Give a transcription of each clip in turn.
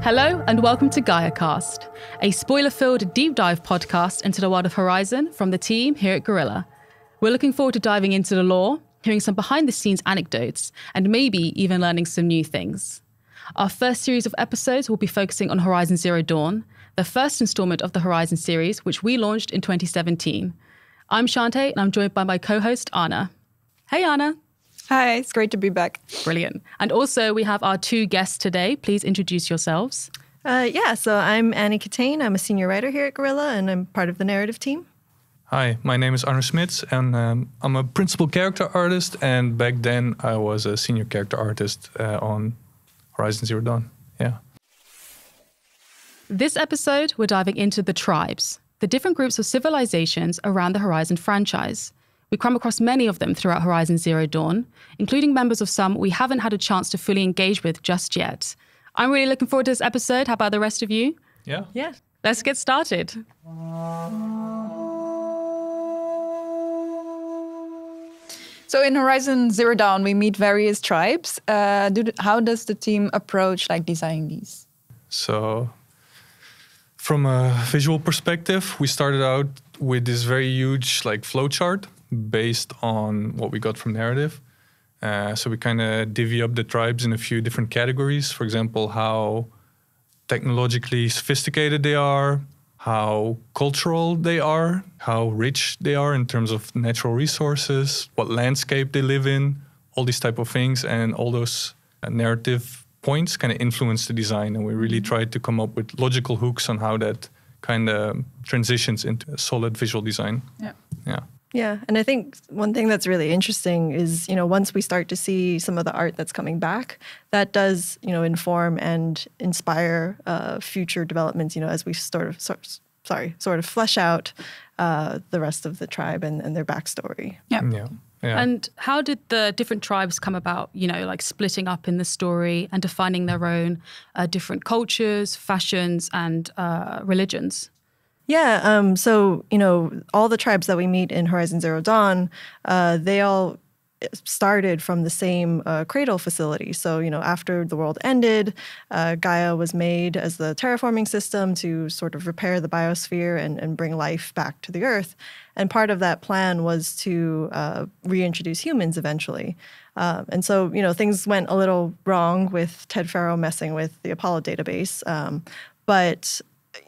Hello and welcome to Gaïa Cast, a spoiler-filled deep dive podcast into the world of Horizon from the team here at Guerrilla. We're looking forward to diving into the lore, hearing some behind-the-scenes anecdotes, and maybe even learning some new things. Our first series of episodes will be focusing on Horizon Zero Dawn, the first installment of the Horizon series, which we launched in 2017. I'm Shantae, and I'm joined by my co-host, Anna. Hey, Anna. Hi, it's great to be back. Brilliant. And also, we have our two guests today. Please introduce yourselves. So I'm Annie Catane. I'm a senior writer here at Guerrilla, and I'm part of the narrative team. Hi, my name is Arne Smits, and I'm a principal character artist. And back then, I was a senior character artist on Horizon Zero Dawn. Yeah. This episode, we're diving into the tribes, the different groups of civilizations around the Horizon franchise. We come across many of them throughout Horizon Zero Dawn, including members of some we haven't had a chance to fully engage with just yet. I'm really looking forward to this episode. How about the rest of you? Yeah. Let's get started. So in Horizon Zero Dawn, we meet various tribes. How does the team approach designing these? So from a visual perspective, we started out with this very huge flowchart based on what we got from narrative. So we kind of divvy up the tribes in a few different categories. For example, how technologically sophisticated they are, how cultural they are, how rich they are in terms of natural resources, what landscape they live in, all these type of things. And all those narrative points kind of influence the design. And we really tried to come up with logical hooks on how that kind of transitions into a solid visual design. Yeah, and I think one thing that's really interesting is, once we start to see some of the art that's coming back, that does, inform and inspire future developments, as we sort of flesh out the rest of the tribe and their backstory. Yeah. And how did the different tribes come about, splitting up in the story and defining their own different cultures, fashions, and religions? Yeah, so, all the tribes that we meet in Horizon Zero Dawn, they all started from the same cradle facility. So, after the world ended, Gaia was made as the terraforming system to sort of repair the biosphere and bring life back to the Earth. And part of that plan was to reintroduce humans eventually. And so, things went a little wrong with Ted Faro messing with the Apollo database. But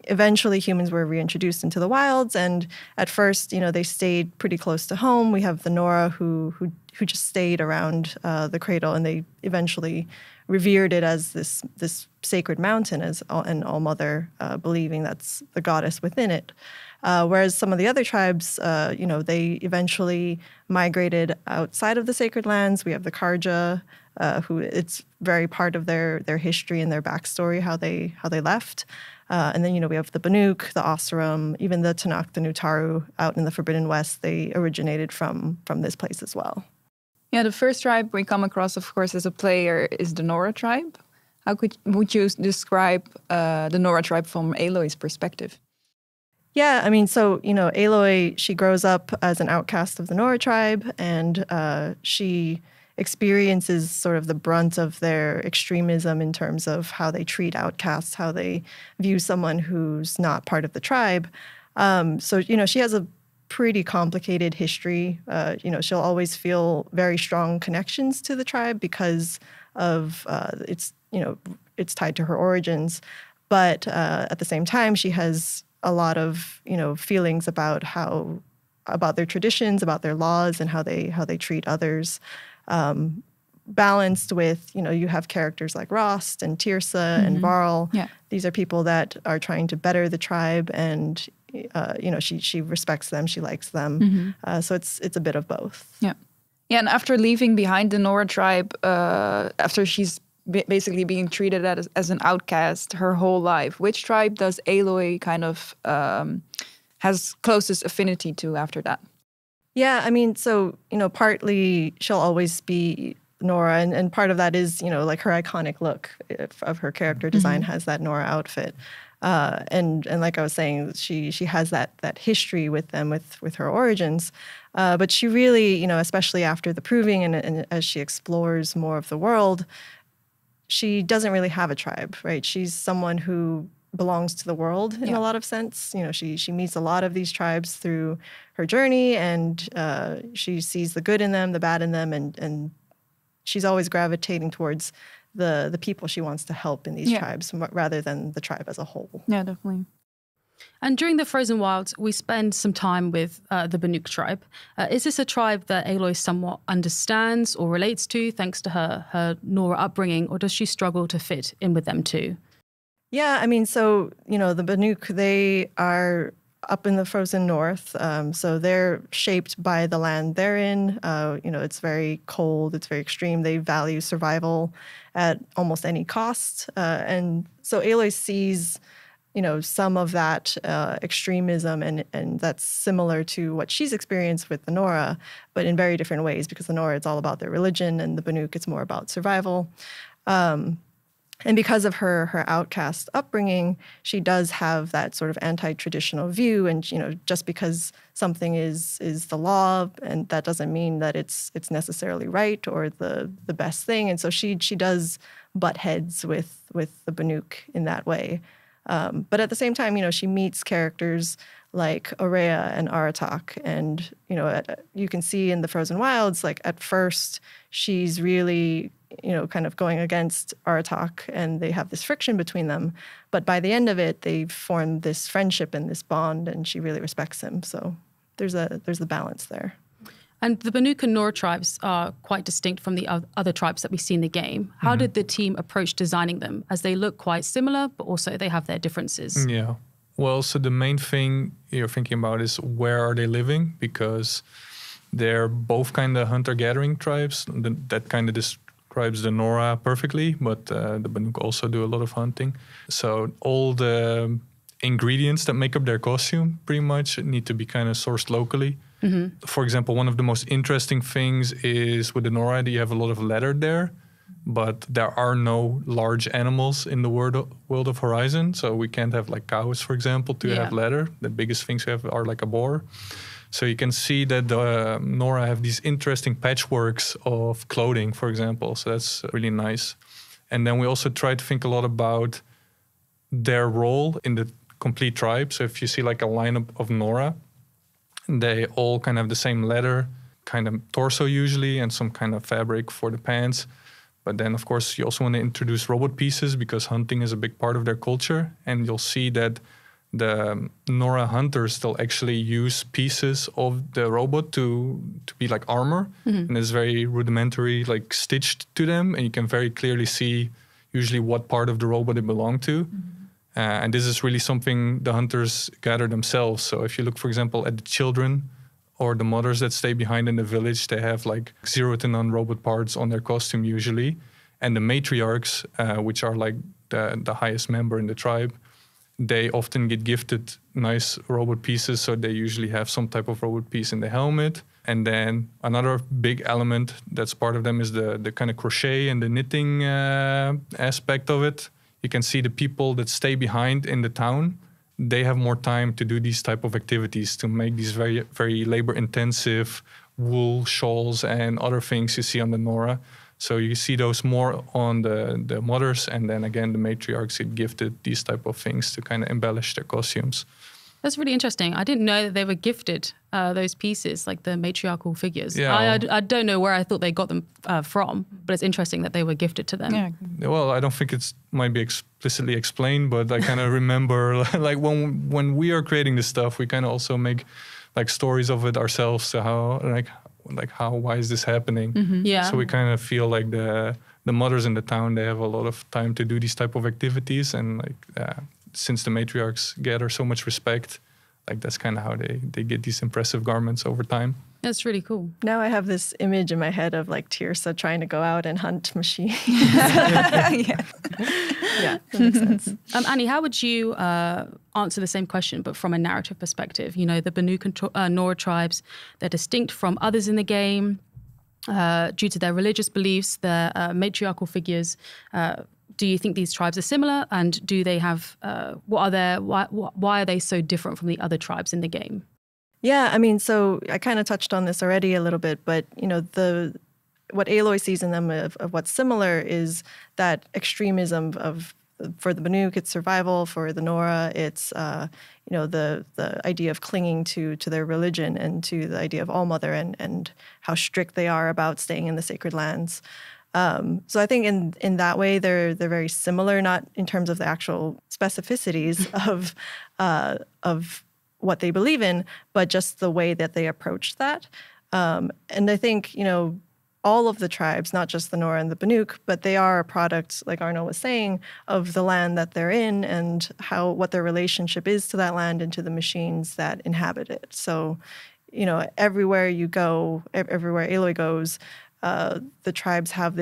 eventually humans were reintroduced into the wilds, and at first, they stayed pretty close to home. We have the Nora who just stayed around the cradle, and they eventually revered it as this sacred mountain, as an all-mother, believing that's the goddess within it. Whereas some of the other tribes, they eventually migrated outside of the sacred lands. We have the Karja, who it's very part of their history and their backstory, how they left. And then, we have the Banuk, the Oseram, even the Tanakh Utaru out in the Forbidden West. They originated from this place as well. Yeah, the first tribe we come across, of course, as a player is the Nora tribe. How would you describe the Nora tribe from Aloy's perspective? Yeah, Aloy, she grows up as an outcast of the Nora tribe, and she experiences sort of the brunt of their extremism in terms of how they treat outcasts, how they view someone who's not part of the tribe. She has a pretty complicated history. She'll always feel very strong connections to the tribe because of it's tied to her origins. But at the same time, she has a lot of, feelings about their traditions, about their laws, and how they treat others. Balanced with, you have characters like Rost and Tirsa and Varl. Yeah. These are people that are trying to better the tribe, and she respects them, she likes them. So it's a bit of both. Yeah, and after leaving behind the Nora tribe, after she's basically being treated as an outcast her whole life, which tribe does Aloy kind of has closest affinity to after that? Yeah, partly she'll always be Nora, and part of that is, her iconic look of her character design has that Nora outfit. And like I was saying, she has that history with them, with her origins. But she really, especially after the Proving and as she explores more of the world, she doesn't really have a tribe, right? She's someone who belongs to the world in a lot of sense. You know, she meets a lot of these tribes through her journey, and she sees the good in them, the bad in them, and she's always gravitating towards the people she wants to help in these tribes rather than the tribe as a whole. Yeah, definitely. And during the Frozen Wilds, we spend some time with the Banuk tribe. Is this a tribe that Aloy somewhat understands or relates to thanks to her Nora upbringing, or does she struggle to fit in with them too? Yeah, I mean, so, you know, the Banuk, they are up in the frozen north, so they're shaped by the land they're in. You know, it's very cold, it's very extreme. They value survival at almost any cost. And so Aloy sees, you know, some of that extremism, and that's similar to what she's experienced with the Nora, but in very different ways, because the Nora, it's all about their religion, and the Banuk, it's more about survival. And because of her outcast upbringing, she does have that sort of anti-traditional view. And, you know, just because something is the law, and that doesn't mean that it's necessarily right or the best thing. And so she does butt heads with the Banuk in that way. But at the same time, you know, she meets characters like Aurea and Aratak. And, you know, you can see in the Frozen Wilds, like at first she's really, you know, kind of going against Aratak, and they have this friction between them. But by the end of it, they've formed this friendship and this bond, and she really respects him. So there's a balance there. And the Banuk and Nora tribes are quite distinct from the other tribes that we see in the game. How did the team approach designing them, as they look quite similar, but also they have their differences? Yeah. Well, so the main thing you're thinking about is where are they living? Because they're both kind of hunter-gathering tribes. That kind of describes the Nora perfectly, but the Banuk also do a lot of hunting. So all the ingredients that make up their costume pretty much need to be kind of sourced locally. For example, one of the most interesting things is with the Nora, you have a lot of leather there, but there are no large animals in the world of Horizon. So we can't have like cows, for example, to have leather. The biggest things we have are like a boar. So you can see that the Nora have these interesting patchworks of clothing, for example. So that's really nice. And then we also try to think a lot about their role in the complete tribe. So if you see like a lineup of Nora, they all kind of have the same leather, kind of torso usually, and some kind of fabric for the pants. But then, of course, you also want to introduce robot pieces because hunting is a big part of their culture. And you'll see that the Nora hunters still actually use pieces of the robot to be like armor. And it's very rudimentary, like stitched to them. And you can very clearly see usually what part of the robot it belonged to. And this is really something the hunters gather themselves. So if you look, for example, at the children or the mothers that stay behind in the village, they have like 0 to none robot parts on their costume usually. And the matriarchs, which are like the highest member in the tribe, they often get gifted nice robot pieces. So they usually have some type of robot piece in the helmet. And then another big element that's part of them is the kind of crochet and the knitting aspect of it. You can see the people that stay behind in the town, they have more time to do these type of activities, to make these very, very labor-intensive wool shawls and other things you see on the Nora. So you see those more on the mothers, and then again, the matriarchs get gifted these type of things to kind of embellish their costumes. That's really interesting. I didn't know that they were gifted those pieces, like the matriarchal figures. Yeah. I don't know where I thought they got them from, but it's interesting that they were gifted to them. Yeah. Well, I don't think it might be explicitly explained, but I kind of remember like when we are creating this stuff, we kind of also make like stories of it ourselves. So why is this happening? Yeah. So we kind of feel like the mothers in the town, they have a lot of time to do these type of activities, and like since the matriarchs gather so much respect, like that's kind of how they get these impressive garments over time. That's really cool. Now I have this image in my head of like Tirsa trying to go out and hunt machines. Yeah. Yeah, that makes sense. Annie, how would you answer the same question, but from a narrative perspective? You know, the Banuk and Nora tribes, they're distinct from others in the game due to their religious beliefs, their matriarchal figures. Do you think these tribes are similar, and do they have why are they so different from the other tribes in the game? Yeah, I mean, so I kind of touched on this already a little bit, but you know, what Aloy sees in them of what's similar is that extremism of, for the Banuk, it's survival. For the Nora, it's the idea of clinging to their religion and to the idea of All Mother and how strict they are about staying in the sacred lands. So I think in that way they're very similar, not in terms of the actual specificities of what they believe in, but just the way that they approach that. And I think all of the tribes, not just the Nora and the Banuk, but they are a product, like Arno was saying, of the land that they're in and what their relationship is to that land and to the machines that inhabit it. So, everywhere you go, everywhere Aloy goes, the tribes have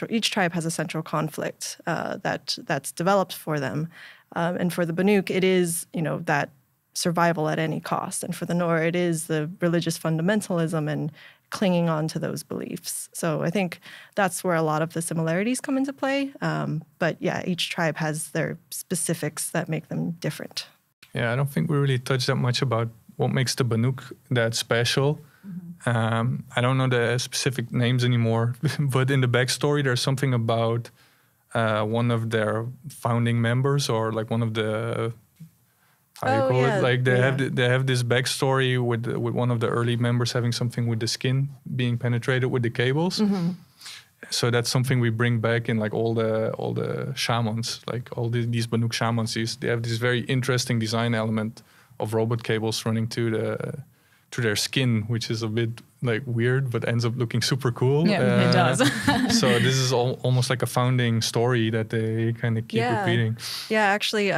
each tribe has a central conflict that's developed for them. And for the Banuk, it is, that survival at any cost. And for the Nora, it is the religious fundamentalism and clinging on to those beliefs. So I think that's where a lot of the similarities come into play. But yeah, each tribe has their specifics that make them different. Yeah, I don't think we really touched that much about what makes the Banuk that special. I don't know the specific names anymore, but in the backstory, there's something about one of their founding members, or like one of the how you call it? Like they have this backstory with one of the early members having something with the skin being penetrated with the cables. So that's something we bring back in like all the shamans, like all these Banuk shamans. They have this very interesting design element of robot cables running to their skin, which is a bit like weird, but ends up looking super cool. Yeah, it does. So this is almost like a founding story that they kind of keep repeating. Yeah, actually,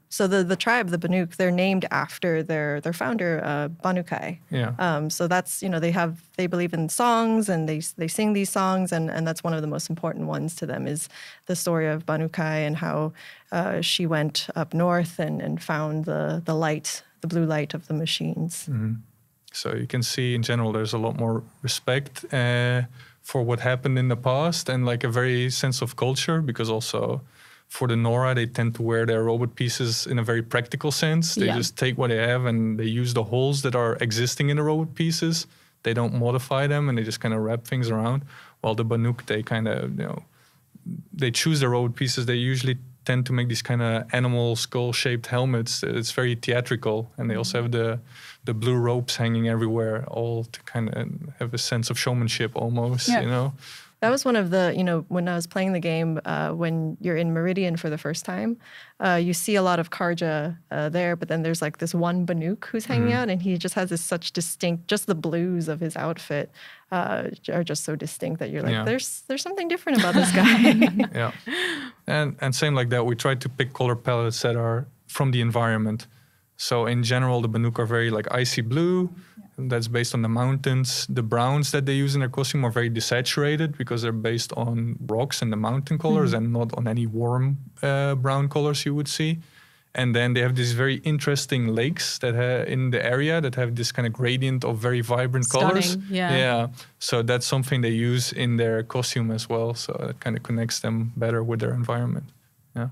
so the tribe, the Banuk, they're named after their founder, Banukai. Yeah. So that's, they believe in songs and they sing these songs, and that's one of the most important ones to them is the story of Banukai and how she went up north and found the light, the blue light of the machines. Mm-hmm. So you can see in general there's a lot more respect for what happened in the past and like a very sense of culture, because also for the Nora, they tend to wear their robot pieces in a very practical sense. They just take what they have and they use the holes that are existing in the robot pieces. They don't modify them and they just kind of wrap things around. While the Banuk, they kind of, they choose their robot pieces. They usually tend to make these kind of animal skull-shaped helmets. It's very theatrical, and they also have the blue ropes hanging everywhere, all to kind of have a sense of showmanship almost, That was one of the, when I was playing the game, when you're in Meridian for the first time, you see a lot of Karja there, but then there's like this one Banuk who's hanging out, and he just has this such distinct, just the blues of his outfit are just so distinct that you're like, there's something different about this guy. Yeah. And same like that, we tried to pick color palettes that are from the environment. So in general, the Banuk are very like icy blue. That's based on the mountains. The browns that they use in their costume are very desaturated because they're based on rocks and the mountain colors and not on any warm brown colors you would see. And then they have these very interesting lakes that in the area that have this kind of gradient of very vibrant colors. Yeah. So that's something they use in their costume as well. So it kind of connects them better with their environment. Yeah.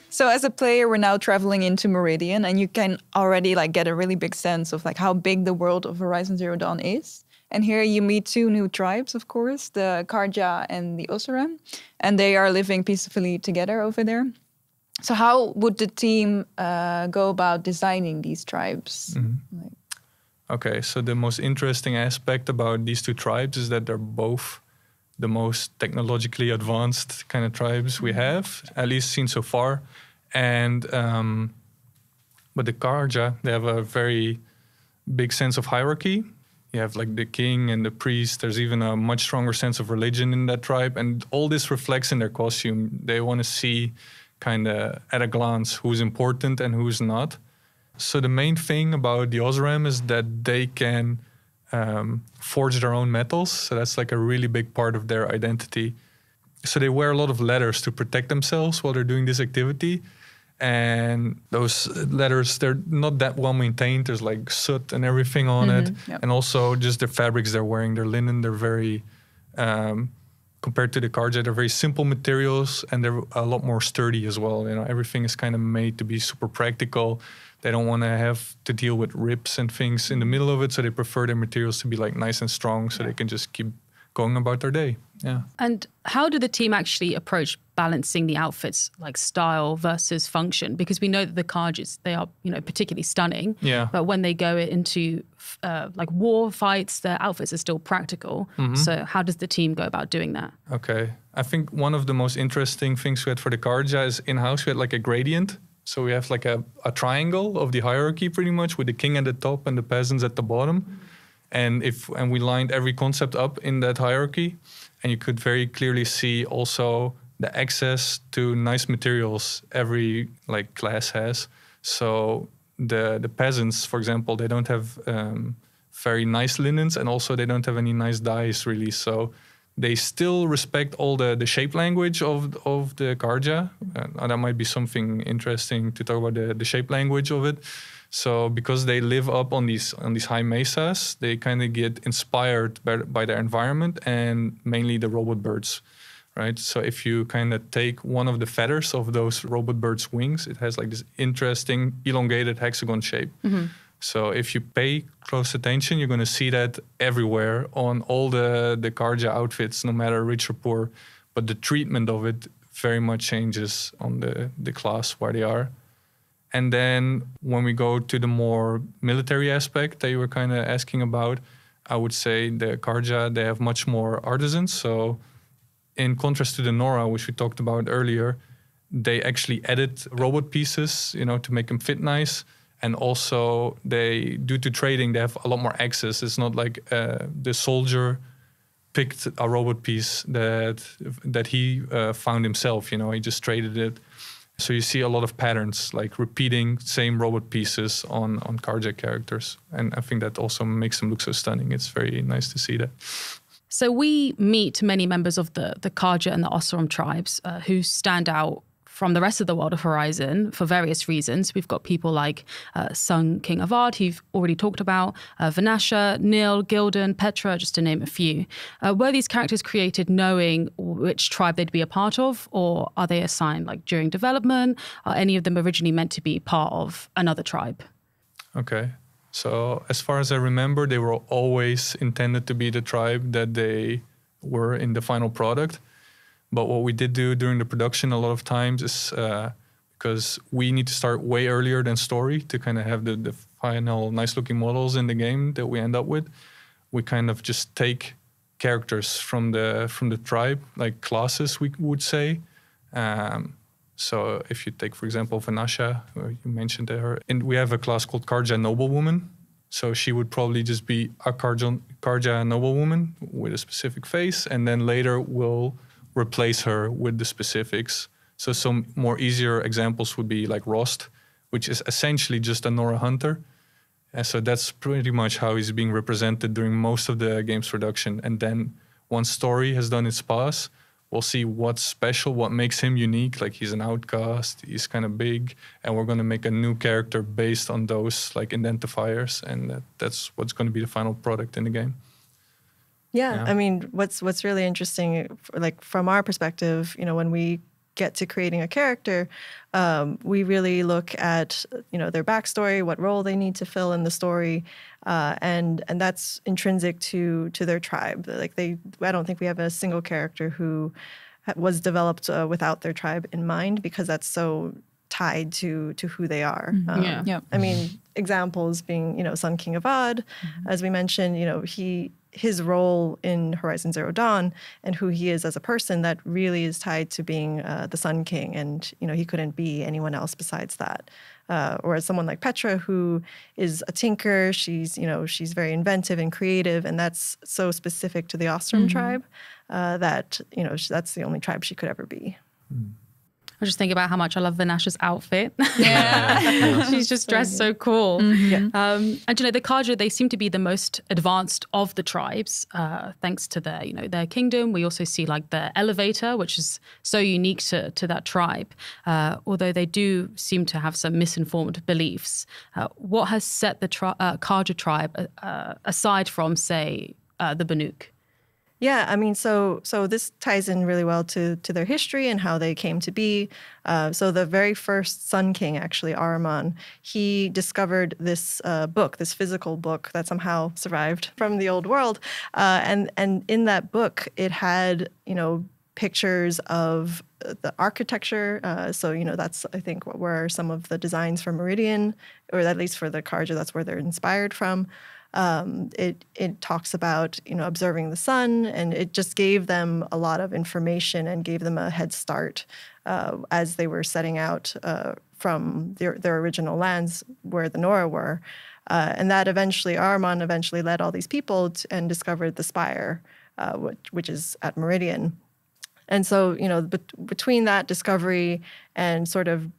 So as a player, we're now traveling into Meridian, and you can already get a really big sense of how big the world of Horizon Zero Dawn is. And here you meet two new tribes, of course, the Karja and the Oseram, and they are living peacefully together over there. So how would the team go about designing these tribes? Mm-hmm. Okay, so the most interesting aspect about these two tribes is that they're both the most technologically advanced kind of tribes we have, at least seen so far. And but the Karja, they have a very big sense of hierarchy. You have the king and the priest. There's even a much stronger sense of religion in that tribe. And all this reflects in their costume. They want to see kind of at a glance who's important and who's not. So the main thing about the Oseram is that they can forge their own metals. So that's a really big part of their identity. So they wear a lot of leathers to protect themselves while they're doing this activity. And those leathers, they're not that well maintained. There's soot and everything on it. Yep. And also just the fabrics they're wearing, their linen, they're very compared to the Karja, they're very simple materials and they're a lot more sturdy as well. You know, everything is kind of made to be super practical. They don't want to have to deal with rips and things in the middle of it, so they prefer their materials to be like nice and strong, so they can just keep going about their day. Yeah. And how do the team actually approach balancing the outfits, like style versus function? Because we know that the Karjas, they are, you know, particularly stunning. Yeah. But when they go into like war fights, their outfits are still practical. So how does the team go about doing that? Okay. I think one of the most interesting things we had for the Karja is in-house we had like a gradient. So we have like a triangle of the hierarchy pretty much, with the king at the top and the peasants at the bottom. And we lined every concept up in that hierarchy, and you could very clearly see also the access to nice materials every like class has. So the peasants, for example, they don't have very nice linens, and also they don't have any nice dyes really. So they still respect all the shape language of the Karja. And that might be something interesting to talk about, the shape language of it. So because they live up on these high mesas, they kind of get inspired by their environment, and mainly the robot birds, right? So if you kind of take one of the feathers of those robot birds' wings, it has like this interesting elongated hexagon shape. So if you pay close attention, you're going to see that everywhere on all the Karja outfits, no matter rich or poor. But the treatment of it very much changes on the class where they are. And then when we go to the more military aspect that you were kind of asking about, I would say the Karja, they have much more artisans. So in contrast to the Nora, which we talked about earlier, they actually edit robot pieces, you know, to make them fit nice. And also, due to trading, they have a lot more access. It's not like the soldier picked a robot piece that he found himself. You know, he just traded it. So you see a lot of patterns, like repeating same robot pieces on Karja characters. And I think that also makes them look so stunning. It's very nice to see that. So we meet many members of the Karja and the Osram tribes who stand out from the rest of the world of Horizon for various reasons. We've got people like Sun King Avad, who you've already talked about, Vanasha, Nil, Gildan, Petra, just to name a few. Were these characters created knowing which tribe they'd be a part of, or are they assigned like during development? Are any of them originally meant to be part of another tribe? Okay. So as far as I remember, they were always intended to be the tribe that they were in the final product. But what we did do during the production a lot of times is because we need to start way earlier than story to kind of have the final nice looking models in the game that we end up with. We kind of just take characters from the tribe, like classes we would say. So if you take, for example, Vanasha, you mentioned her, and we have a class called Karja Noblewoman. So she would probably just be a Karja Noblewoman with a specific face, and then later we'll replace her with the specifics. So some more easier examples would be like Rost, which is essentially just a Nora hunter. And so that's pretty much how he's being represented during most of the game's production. And then once story has done its pass, we'll see what's special, what makes him unique. Like he's an outcast, he's kind of big, and we're going to make a new character based on those like identifiers. And that's what's going to be the final product in the game. Yeah, I mean, what's really interesting, like from our perspective, you know, when we get to creating a character, we really look at, you know, their backstory, what role they need to fill in the story, and that's intrinsic to their tribe. Like I don't think we have a single character who was developed without their tribe in mind, because that's so tied to who they are. I mean, examples being, you know, Sun King Avad, as we mentioned, you know, his role in Horizon Zero Dawn and who he is as a person, that really is tied to being the Sun King, and you know, he couldn't be anyone else besides that. Whereas someone like Petra, who is a tinker, she's very inventive and creative, and that's so specific to the Osram tribe that, you know, that's the only tribe she could ever be. I just think about how much I love Vanasha's outfit. Yeah. She's just dressed so cool. And you know, the Karja, they seem to be the most advanced of the tribes, thanks to their kingdom. We also see like the elevator, which is so unique to that tribe. Although they do seem to have some misinformed beliefs. What has set the Karja tribe aside from, say, the Banuk? Yeah, I mean, so this ties in really well to their history and how they came to be. So the very first Sun King, actually, Ahriman, he discovered this book, this physical book that somehow survived from the old world. And in that book, it had, pictures of the architecture. So, that's, I think, what were some of the designs for Meridian, or at least for the Carja, that's where they're inspired from. It talks about, observing the sun, and it just gave them a lot of information and gave them a head start as they were setting out from their original lands where the Nora were. And that Ahriman eventually led all these people and discovered the spire, which is at Meridian. And so, between that discovery and sort of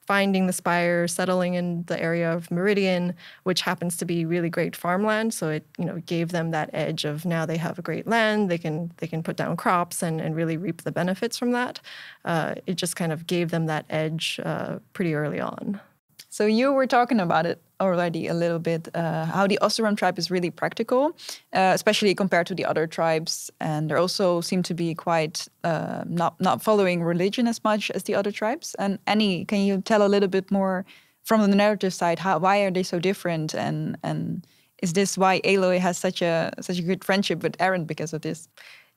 finding the spire, settling in the area of Meridian, which happens to be really great farmland. So it, gave them that edge of now they have a great land, they can put down crops and really reap the benefits from that. It just kind of gave them that edge pretty early on. So you were talking about it already a little bit, how the Oseram tribe is really practical, especially compared to the other tribes. And they also seem to be quite not following religion as much as the other tribes. And Annie, can you tell a little bit more from the narrative side, why are they so different? And is this why Aloy has such a good friendship with Eren because of this?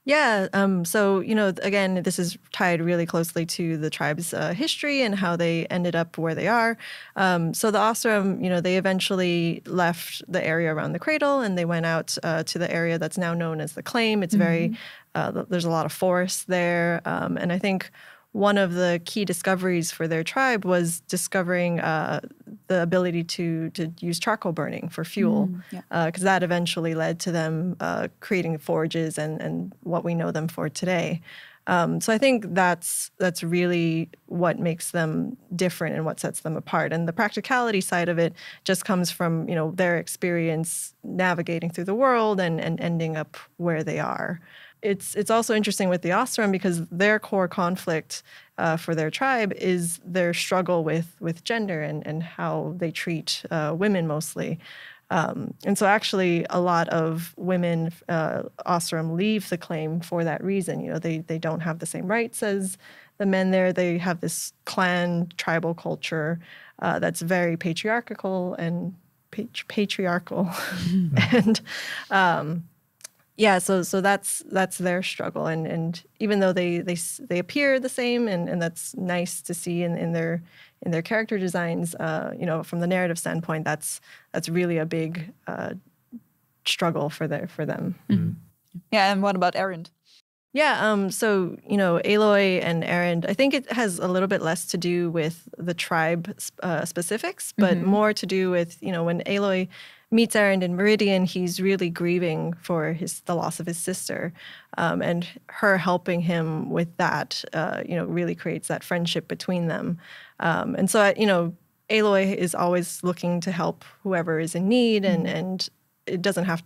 Yeah. So, again, this is tied really closely to the tribe's history and how they ended up where they are. So the Oseram, they eventually left the area around the cradle and they went out to the area that's now known as the Claim. It's very, there's a lot of forest there. And I think one of the key discoveries for their tribe was discovering the ability to use charcoal burning for fuel, because that eventually led to them creating forges and what we know them for today. So I think that's really what makes them different and what sets them apart. And the practicality side of it just comes from their experience navigating through the world and ending up where they are. It's also interesting with the Oseram because their core conflict for their tribe is their struggle with gender and how they treat women mostly. And so actually a lot of women, Oseram, leave the Claim for that reason. They don't have the same rights as the men there. They have this clan tribal culture that's very patriarchal and patriarchal. And yeah, so that's their struggle, and even though they appear the same, and that's nice to see in their character designs, from the narrative standpoint, that's really a big struggle for them. Mm-hmm. Yeah, and what about Eren? Yeah, so Aloy and Eren, I think it has a little bit less to do with the tribe specifics, but more to do with when Aloy meets Eren in Meridian, he's really grieving for the loss of his sister, and her helping him with that, really creates that friendship between them. And so, Aloy is always looking to help whoever is in need, and it doesn't have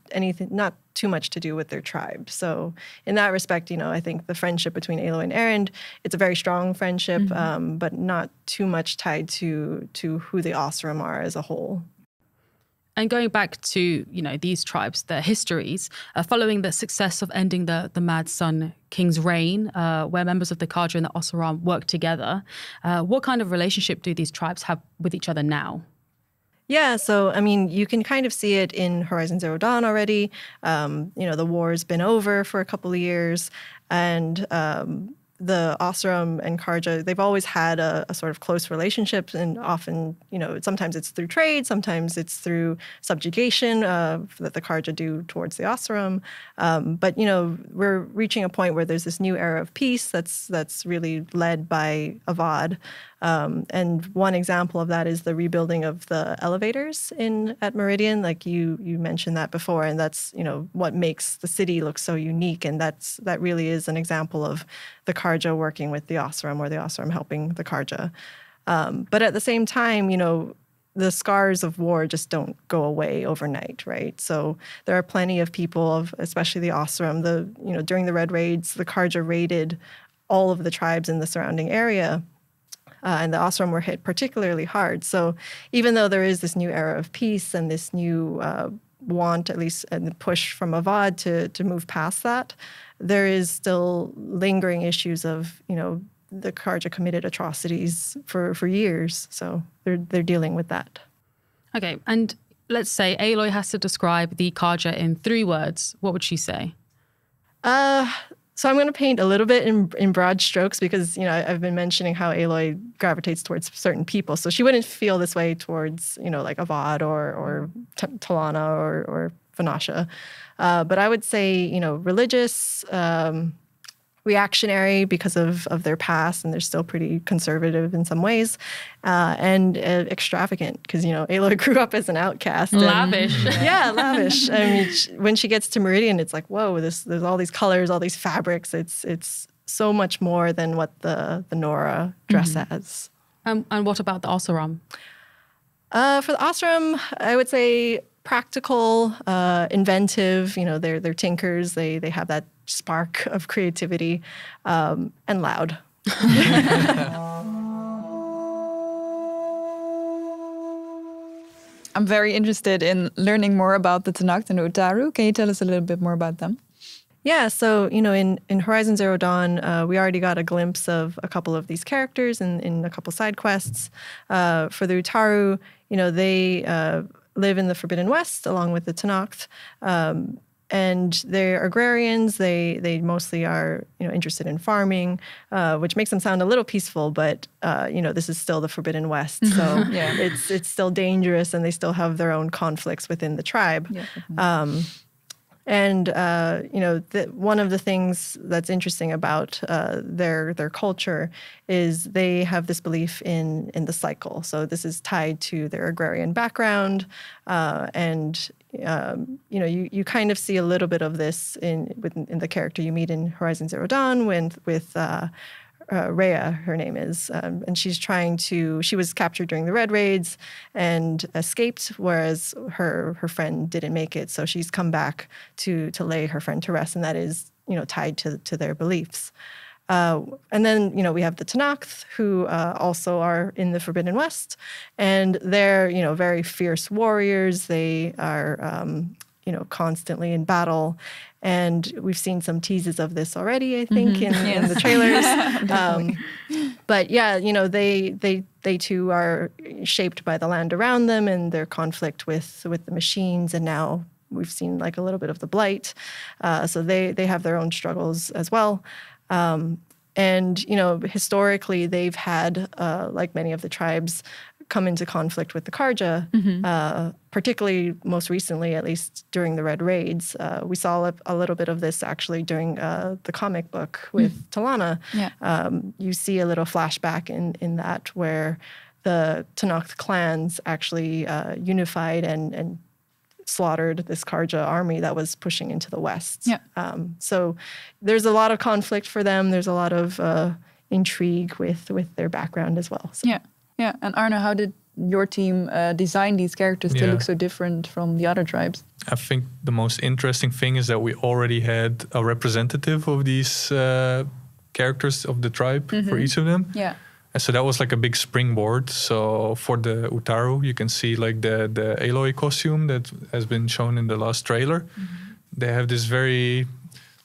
not too much to do with their tribe. So in that respect, I think the friendship between Aloy and Eren, it's a very strong friendship, but not too much tied to who the Oseram are as a whole. And going back to, these tribes, their histories, following the success of ending the Mad Sun King's reign, where members of the Carja and the Oseram work together, what kind of relationship do these tribes have with each other now? Yeah, so, you can kind of see it in Horizon Zero Dawn already. The war's been over for a couple of years, and the Oseram and Carja, they've always had a sort of close relationship, and often, sometimes it's through trade, sometimes it's through subjugation that the Carja do towards the Oseram. But, we're reaching a point where there's this new era of peace that's really led by Avad. And one example of that is the rebuilding of the elevators at Meridian. Like you mentioned that before, and that's what makes the city look so unique. And that really is an example of the Carja working with the Oseram, or the Oseram helping the Carja. But at the same time, the scars of war just don't go away overnight, right? So there are plenty of people, especially the Oseram. During the Red Raids, the Carja raided all of the tribes in the surrounding area. And the Oseram were hit particularly hard. So even though there is this new era of peace and this new want, at least in the push from Avad, to move past that, there is still lingering issues of, the Karja committed atrocities for years. So they're dealing with that. Okay, and let's say Aloy has to describe the Karja in 3 words. What would she say? So I'm going to paint a little bit in broad strokes because, I've been mentioning how Aloy gravitates towards certain people. So she wouldn't feel this way towards, like Avad or Talana or Vanasha. But I would say, religious, reactionary because of their past, and they're still pretty conservative in some ways, and extravagant because, Aloy grew up as an outcast. Lavish. Yeah, lavish. I mean, when she gets to Meridian, it's like, whoa, there's all these colors, all these fabrics. It's so much more than what the Nora dress as. And what about the Oseram? For the Oseram, I would say practical, inventive. They're tinkers. They have that spark of creativity, and loud. I'm very interested in learning more about the Tanakh and Utaru. Can you tell us a little bit more about them? Yeah, so, in Horizon Zero Dawn, we already got a glimpse of a couple of these characters in a couple side quests. For the Utaru, they live in the Forbidden West along with the Tanakh. And they're agrarians. They mostly are, interested in farming, which makes them sound a little peaceful. But this is still the Forbidden West, so Yeah. it's still dangerous, and they still have their own conflicts within the tribe. Yeah. One of the things that's interesting about their culture is they have this belief in the cycle. So this is tied to their agrarian background, you kind of see a little bit of this in the character you meet in Horizon Zero Dawn with Rhea, her name is, and she was captured during the Red Raids and escaped, whereas her friend didn't make it. So she's come back to lay her friend to rest, and that is, tied to their beliefs. And then, we have the Tanakh, who also are in the Forbidden West, and they're, very fierce warriors. They are, constantly in battle. And we've seen some teases of this already, I think, in the trailers. But yeah, they too are shaped by the land around them and their conflict with the machines. And now we've seen like a little bit of the blight. So they have their own struggles as well. And, historically, they've had, like many of the tribes, come into conflict with the Karja, particularly most recently, at least during the Red Raids. We saw a little bit of this actually during the comic book with Talana. Yeah. You see a little flashback in that where the Tanakh clans actually unified and slaughtered this Karja army that was pushing into the west. Yeah. So there's a lot of conflict for them. There's a lot of intrigue with their background as well. So. Yeah. Yeah. And Arne, how did your team design these characters to look so different from the other tribes? I think the most interesting thing is that we already had a representative of these characters of the tribe for each of them. Yeah. And so that was like a big springboard. So for the Utaru, you can see like the Aloy costume that has been shown in the last trailer. They have this very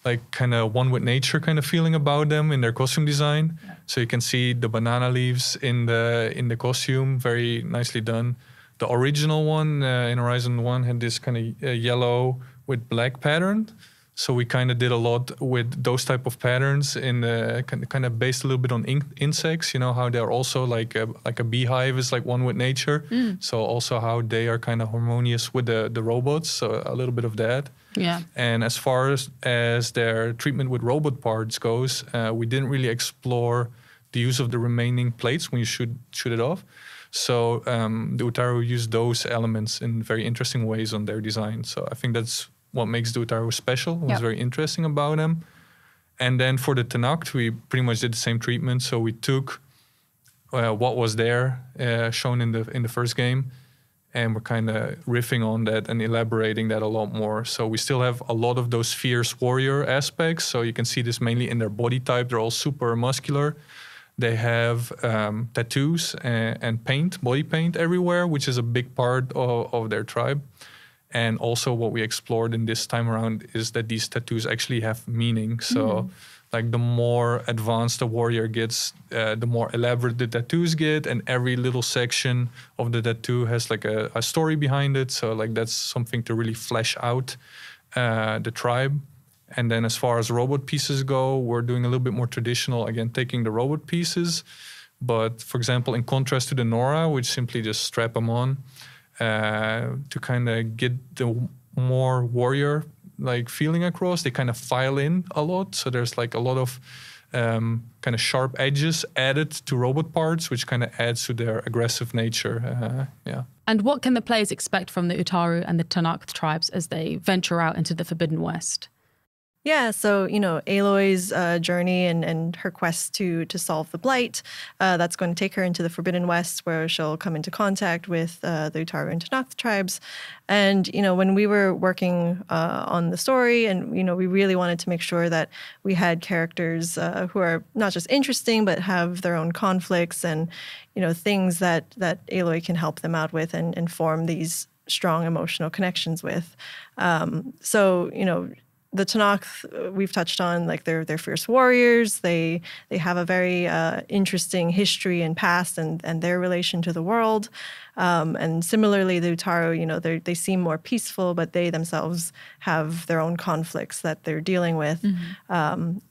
like kind of one with nature kind of feeling about them in their costume design. Yeah. So you can see the banana leaves in the costume, very nicely done. The original one in Horizon 1 had this kind of yellow with black pattern. So we kind of did a lot with those type of patterns in kind of based a little bit on insects, how they're also like a beehive is like one with nature. So also how they are kind of harmonious with the robots. So a little bit of that. Yeah. And as far as their treatment with robot parts goes, we didn't really explore the use of the remaining plates when you shoot it off. So the Utaru used those elements in very interesting ways on their design. So I think that's what makes the Utaru special. What's very interesting about them. And then for the Tanakh, we pretty much did the same treatment. So we took what was there shown in the first game, and we're kind of riffing on that and elaborating that a lot more. So we still have a lot of those fierce warrior aspects. So you can see this mainly in their body type. They're all super muscular. They have tattoos and paint, body paint everywhere, which is a big part of their tribe. And also what we explored in this time around is that these tattoos actually have meaning. So like the more advanced the warrior gets, the more elaborate the tattoos get, and every little section of the tattoo has like a story behind it. So like that's something to really flesh out the tribe. And then as far as robot pieces go, we're doing a little bit more traditional, again, taking the robot pieces. But for example, in contrast to the Nora, which simply just strap them on to kind of get the more warrior like feeling across, they kind of file in a lot. So there's like a lot of kind of sharp edges added to robot parts, which kind of adds to their aggressive nature. And what can the players expect from the Utaru and the Tanakh tribes as they venture out into the Forbidden West? Yeah, so, Aloy's journey and her quest to solve the blight, that's going to take her into the Forbidden West, where she'll come into contact with the Utaru and Tanakh tribes. And, when we were working on the story, and, we really wanted to make sure that we had characters who are not just interesting, but have their own conflicts and, things that Aloy can help them out with and form these strong emotional connections with. The Tanakh, we've touched on, like they're fierce warriors. They have a very interesting history and past and their relation to the world. And similarly, the Utaru, they seem more peaceful, but they themselves have their own conflicts that they're dealing with. And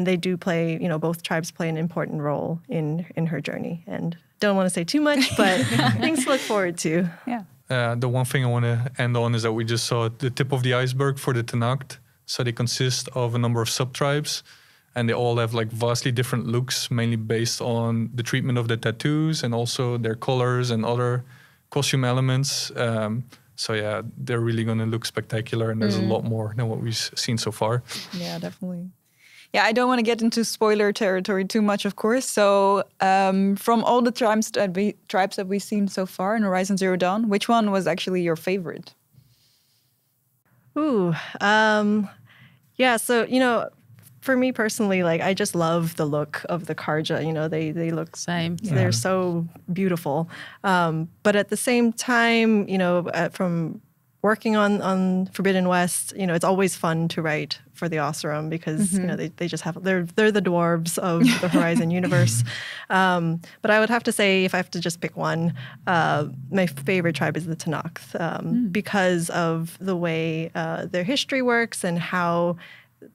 they do play, both tribes play an important role in her journey. And don't want to say too much, but things to look forward to. Yeah. The one thing I want to end on is that we just saw the tip of the iceberg for the Tanakh. So they consist of a number of sub-tribes, and they all have like vastly different looks, mainly based on the treatment of the tattoos and also their colors and other costume elements. So yeah, they're really going to look spectacular, and there's a lot more than what we've seen so far. Yeah, definitely. Yeah, I don't want to get into spoiler territory too much, of course. So from all the tribes that we've seen so far in Horizon Zero Dawn, which one was actually your favorite? Yeah, so, for me personally, like I just love the look of the Karja. They look same. They're so beautiful. But at the same time, from working on Forbidden West, it's always fun to write for the Oseram because they just have they're the dwarves of the Horizon universe. But I would have to say, if I have to just pick one, my favorite tribe is the Tanakh because of the way their history works and how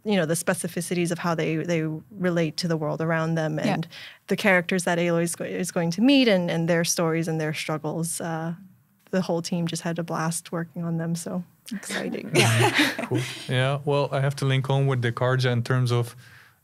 the specificities of how they relate to the world around them and the characters that Aloy is going to meet and their stories and their struggles. The whole team just had a blast working on them, so exciting. Cool. Yeah, well, I have to link on with the Karja in terms of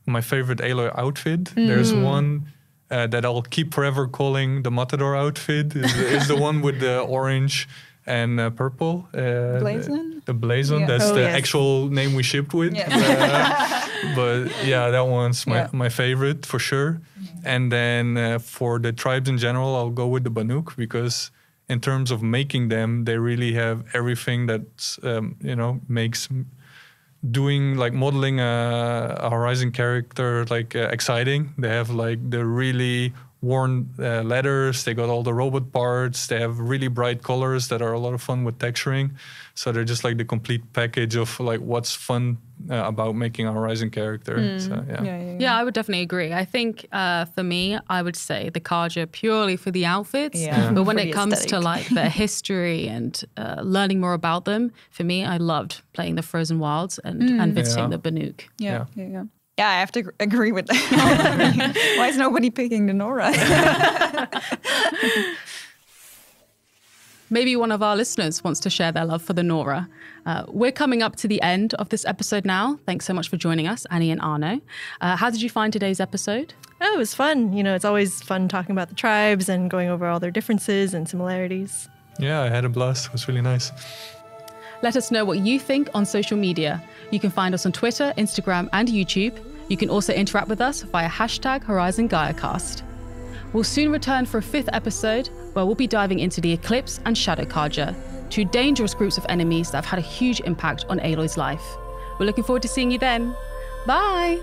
my favorite Aloy outfit. There's one that I'll keep forever calling the Matador outfit. Is the one with the orange and purple. Blazon? The Blazon, that's the actual name we shipped with. Yes. But yeah, that one's my favorite for sure. And then for the tribes in general, I'll go with the Banuk because in terms of making them, they really have everything that's, makes modeling a Horizon character exciting. They have the really worn leathers. They got all the robot parts. They have really bright colors that are a lot of fun with texturing. So they're just the complete package of what's fun about making a Horizon character. So, yeah, I would definitely agree. I think for me, I would say the Karja purely for the outfits. Yeah. But when it comes to their history and learning more about them, for me, I loved playing the Frozen Wilds and visiting the Banuk. Yeah, I have to agree with that. Why is nobody picking the Nora? Maybe one of our listeners wants to share their love for the Nora. We're coming up to the end of this episode now. Thanks so much for joining us, Annie and Arno. How did you find today's episode? Oh, it was fun. It's always fun talking about the tribes and going over all their differences and similarities. Yeah, I had a blast. It was really nice. Let us know what you think on social media. You can find us on Twitter, Instagram, and YouTube. You can also interact with us via #Horizon Gaïa Cast. We'll soon return for a 5th episode where we'll be diving into the Eclipse and Shadow Karja, 2 dangerous groups of enemies that have had a huge impact on Aloy's life. We're looking forward to seeing you then. Bye!